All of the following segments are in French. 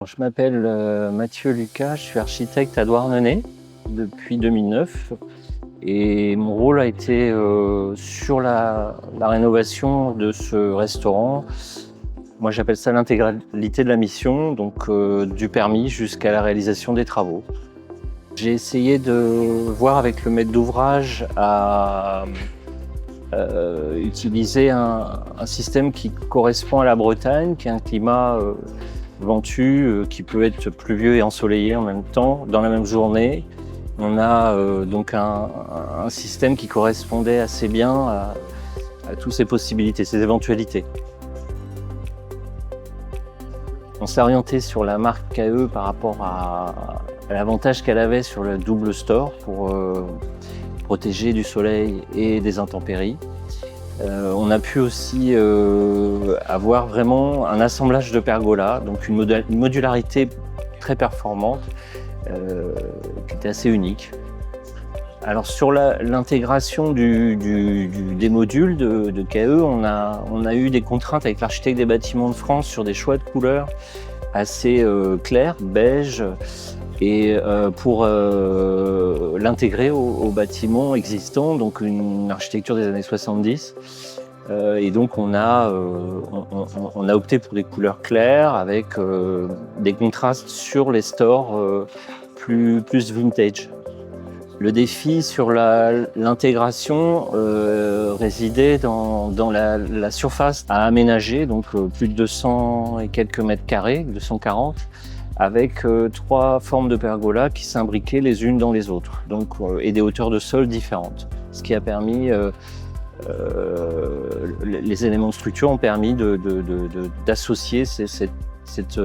Je m'appelle Mathieu Lucas, je suis architecte à Douarnenez depuis 2009 et mon rôle a été sur la rénovation de ce restaurant. Moi j'appelle ça l'intégralité de la mission, donc du permis jusqu'à la réalisation des travaux. J'ai essayé de voir avec le maître d'ouvrage à utiliser un système qui correspond à la Bretagne, qui est un climat ventu, qui peut être pluvieux et ensoleillé en même temps, dans la même journée. On a donc un système qui correspondait assez bien à toutes ces possibilités, ces éventualités. On s'est orienté sur la marque KE par rapport à l'avantage qu'elle avait sur le double store pour protéger du soleil et des intempéries. On a pu aussi avoir vraiment un assemblage de pergolas, donc une modularité très performante qui était assez unique. Alors sur l'intégration des modules de KE, on a eu des contraintes avec l'architecte des bâtiments de France sur des choix de couleurs assez clairs, beige, et pour l'intégrer au bâtiment existant, donc une architecture des années 70. Et donc on a opté pour des couleurs claires avec des contrastes sur les stores plus vintage. Le défi sur l'intégration résidait dans la surface à aménager, donc plus de 200 et quelques mètres carrés, 240, avec trois formes de pergolas qui s'imbriquaient les unes dans les autres, donc, et des hauteurs de sol différentes. Ce qui a permis, les éléments de structure ont permis d'associer cette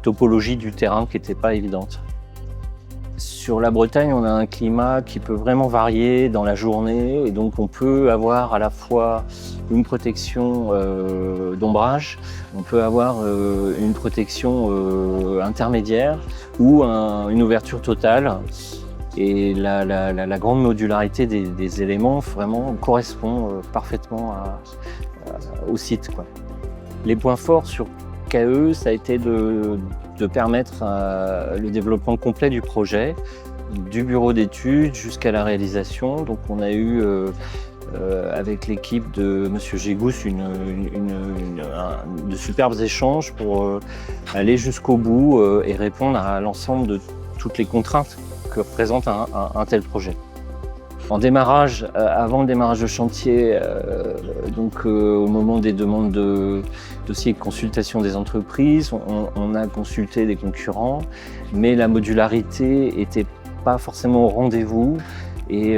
topologie du terrain qui n'était pas évidente. Sur la Bretagne, on a un climat qui peut vraiment varier dans la journée, et donc on peut avoir à la fois une protection d'ombrage, on peut avoir une protection intermédiaire ou une ouverture totale. Et la grande modularité des éléments vraiment correspond parfaitement au site, quoi. Les points forts sur KE, ça a été de permettre le développement complet du projet, du bureau d'études jusqu'à la réalisation. Donc on a eu avec l'équipe de Monsieur Gégous de superbes échanges pour aller jusqu'au bout et répondre à l'ensemble de toutes les contraintes que représente un tel projet. En démarrage, avant le démarrage de chantier, au moment des demandes de dossiers de consultation des entreprises, on a consulté des concurrents, mais la modularité n'était pas forcément au rendez-vous. Et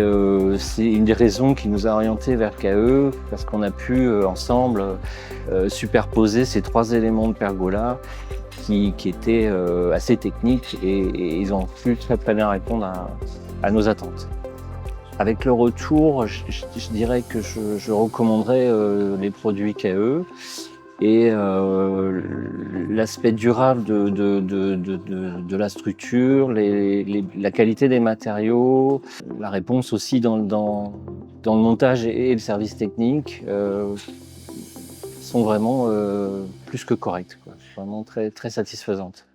c'est une des raisons qui nous a orientés vers KE, parce qu'on a pu ensemble superposer ces trois éléments de pergola qui étaient assez techniques, et ils ont pu très bien répondre à nos attentes. Avec le retour, je dirais que je recommanderais les produits KE, et l'aspect durable de la structure, la qualité des matériaux, la réponse aussi dans le montage et le service technique sont vraiment plus que corrects, quoi. Vraiment très satisfaisantes.